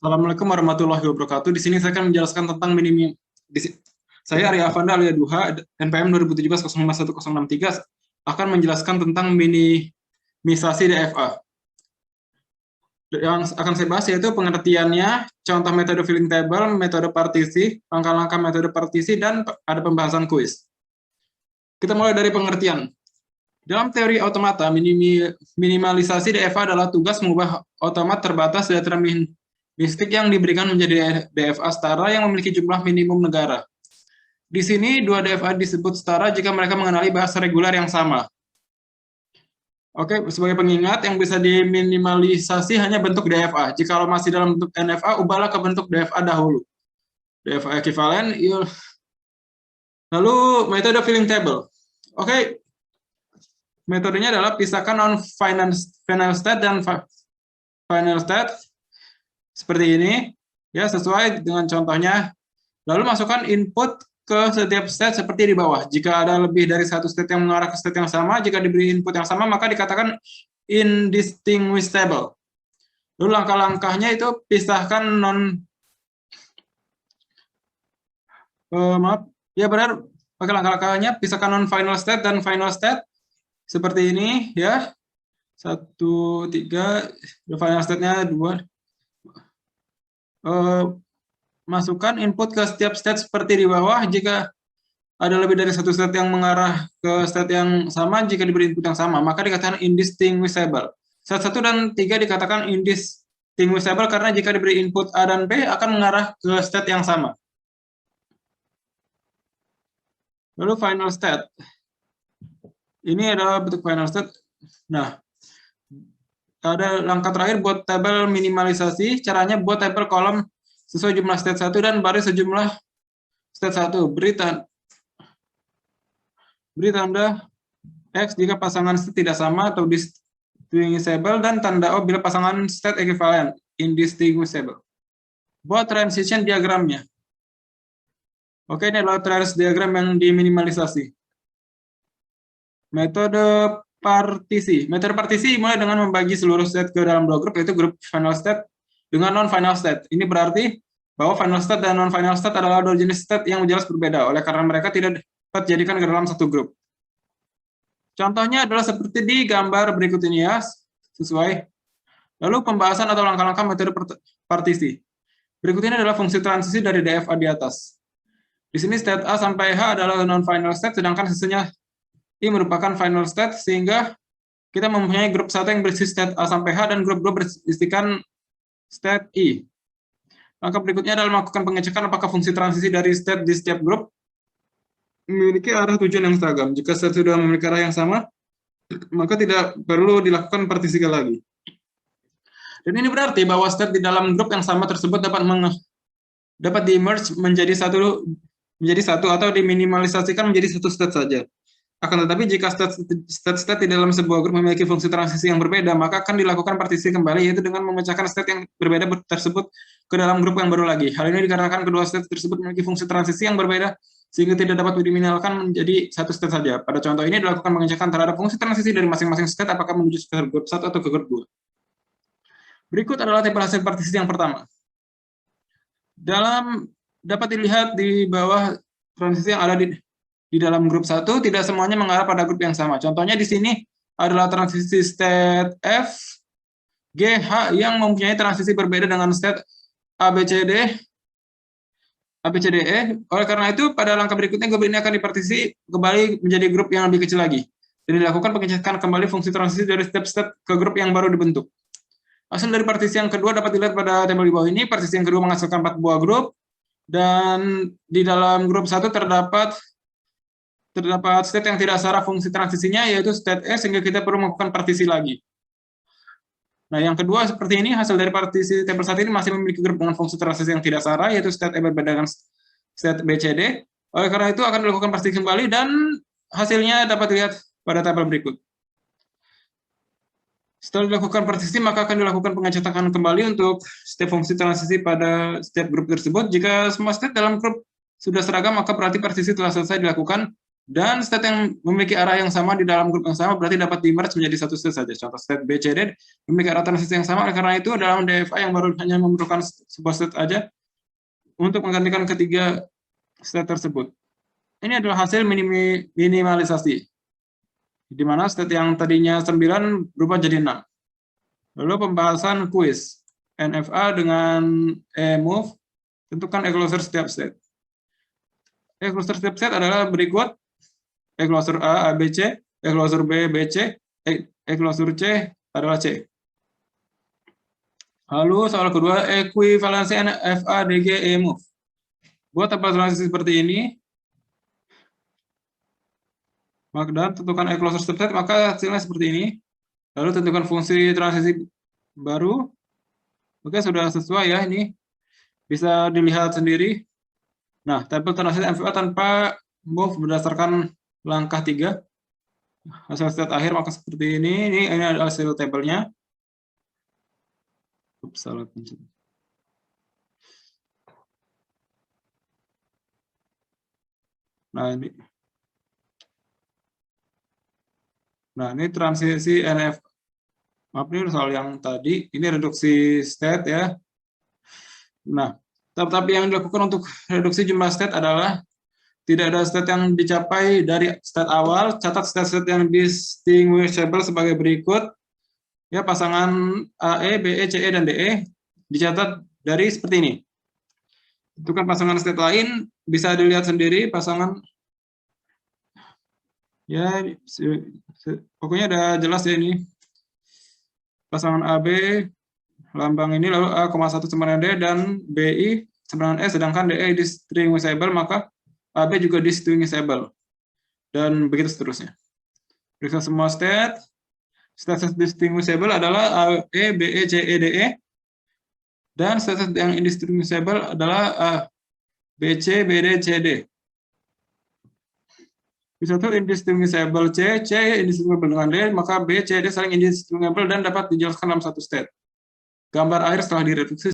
Assalamualaikum warahmatullahi wabarakatuh. Di sini saya akan menjelaskan tentang saya Arya Avanda Alia Duha, NPM 2017-051063, akan menjelaskan tentang minimisasi DFA. Yang akan saya bahas yaitu pengertiannya, contoh metode filling table, metode partisi, langkah-langkah metode partisi, dan ada pembahasan kuis. Kita mulai dari pengertian. Dalam teori automata, minimalisasi DFA adalah tugas mengubah otomat terbatas deterministik yang diberikan menjadi DFA setara yang memiliki jumlah minimum negara. Di sini, dua DFA disebut setara jika mereka mengenali bahasa reguler yang sama. Oke, sebagai pengingat, yang bisa diminimalisasi hanya bentuk DFA. Jika masih dalam bentuk NFA, ubahlah ke bentuk DFA dahulu. DFA ekivalen, lalu metode filling table. Oke, metodenya adalah pisahkan non-final state dan final state seperti ini, ya sesuai dengan contohnya. Lalu masukkan input ke setiap state seperti di bawah. Jika ada lebih dari satu state yang mengarah ke state yang sama, jika diberi input yang sama, maka dikatakan indistinguishable. Lalu langkah-langkahnya itu pisahkan pakai langkah-langkahnya pisahkan non-final state dan final state. Seperti ini, ya. 1, 3, final state-nya 2. Masukkan input ke setiap state seperti di bawah. Jika ada lebih dari satu state yang mengarah ke state yang sama, jika diberi input yang sama, maka dikatakan indistinguishable. State 1 dan 3 dikatakan indistinguishable karena jika diberi input A dan B akan mengarah ke state yang sama. Lalu final state. Ini adalah bentuk final state. Nah, ada langkah terakhir buat tabel minimalisasi. Caranya buat tabel kolom sesuai jumlah state 1 dan baris sejumlah state 1. Beri tanda X jika pasangan state tidak sama atau distinguishable, dan tanda O bila pasangan state equivalent, indistinguishable. Buat transition diagramnya. Oke, ini adalah transition diagram yang diminimalisasi. Metode partisi. Metode partisi mulai dengan membagi seluruh state ke dalam dua grup, yaitu grup final state dengan non-final state. Ini berarti bahwa final state dan non-final state adalah dua jenis state yang jelas berbeda, oleh karena mereka tidak dapat dijadikan ke dalam satu grup. Contohnya adalah seperti di gambar berikut ini, ya, sesuai. Lalu pembahasan atau langkah-langkah metode partisi. Berikut ini adalah fungsi transisi dari DFA di atas. Di sini state A sampai H adalah non-final state, sedangkan sisinya I merupakan final state, sehingga kita mempunyai grup 1 yang berisi state A sampai H dan grup 2 berisikan state I. Langkah berikutnya adalah melakukan pengecekan apakah fungsi transisi dari state di setiap grup memiliki arah tujuan yang seragam. Jika state sudah memiliki arah yang sama, maka tidak perlu dilakukan partisi lagi. Dan ini berarti bahwa state di dalam grup yang sama tersebut dapat di-merge menjadi satu atau diminimalisasikan menjadi satu state saja. Akan tetapi jika state di dalam sebuah grup memiliki fungsi transisi yang berbeda, maka akan dilakukan partisi kembali, yaitu dengan memecahkan state yang berbeda tersebut ke dalam grup yang baru lagi. Hal ini dikarenakan kedua state tersebut memiliki fungsi transisi yang berbeda, sehingga tidak dapat diminimalkan menjadi satu state saja. Pada contoh ini dilakukan pengecekan terhadap fungsi transisi dari masing-masing state apakah menuju ke grup 1 atau ke grup 2. Berikut adalah tabel hasil partisi yang pertama. Dapat dilihat di bawah transisi yang ada di dalam grup 1, tidak semuanya mengarah pada grup yang sama. Contohnya di sini adalah transisi state F, G, H yang mempunyai transisi berbeda dengan state A, B, C, D, E. Oleh karena itu, pada langkah berikutnya grup ini akan dipartisi kembali menjadi grup yang lebih kecil lagi. Dan dilakukan pengecekan kembali fungsi transisi dari state ke grup yang baru dibentuk. Hasil dari partisi yang kedua dapat dilihat pada tabel di bawah ini. Partisi yang kedua menghasilkan 4 buah grup, dan di dalam grup 1 terdapat state yang tidak searah fungsi transisinya, yaitu state E, sehingga kita perlu melakukan partisi lagi. Nah, yang kedua seperti ini, hasil dari partisi tabel 1 ini masih memiliki grup dengan fungsi transisi yang tidak searah, yaitu state E berbeda dengan state B, C, D. Oleh karena itu akan dilakukan partisi kembali, dan hasilnya dapat dilihat pada tabel berikut. Setelah dilakukan partisi, maka akan dilakukan pengecekan kembali untuk setiap fungsi transisi pada setiap grup tersebut. Jika semua state dalam grup sudah seragam, maka berarti partisi telah selesai dilakukan. Dan state yang memiliki arah yang sama di dalam grup yang sama berarti dapat di-merge menjadi satu state saja. Contoh state B, C, D memiliki arah transisi yang sama, karena itu dalam DFA yang baru hanya memerlukan sebuah state aja untuk menggantikan ketiga state tersebut. Ini adalah hasil minimalisasi, di mana state yang tadinya 9 berubah jadi 6. Lalu pembahasan kuis. NFA dengan move, tentukan closure setiap state. Closure setiap state adalah berikut. Closure A, B, C, closure B, B, C, closure C adalah C. Lalu soal kedua, ekuivalensi NFA, DG, move. Buat tabel transisi seperti ini, dan tentukan closure setiap state, maka hasilnya seperti ini. Lalu tentukan fungsi transisi baru. Oke, sudah sesuai ya ini. Bisa dilihat sendiri. Nah, tabel transisi NFA tanpa move berdasarkan langkah 3. Hasil state akhir maka seperti ini. Ini adalah hasil tabelnya. Salah pencet. Nah, ini transisi NF. Maaf, ini soal yang tadi. Ini reduksi state ya. Nah, tapi yang dilakukan untuk reduksi jumlah state adalah tidak ada state yang dicapai dari state awal. Catat state-state yang distinguishable sebagai berikut. Ya, pasangan AE, BE, CE, dan DE dicatat dari seperti ini. Itu kan pasangan state lain bisa dilihat sendiri pasangan. Ya, pokoknya udah jelas ya ini. Pasangan AB lambang ini, lalu A, 1 sama D, dan BI sama E, sedangkan DE distinguishable, maka AB juga distinguishable. Dan begitu seterusnya. Periksa semua state. State distinguishable adalah AE, BE, CE, DE. Dan state yang indistinguishable adalah BC, BD, CD. Satu indistinguishable C indistinguishable dengan D, maka B, C, D saling indistinguishable dan dapat dijelaskan dalam satu state. Gambar air setelah direduksi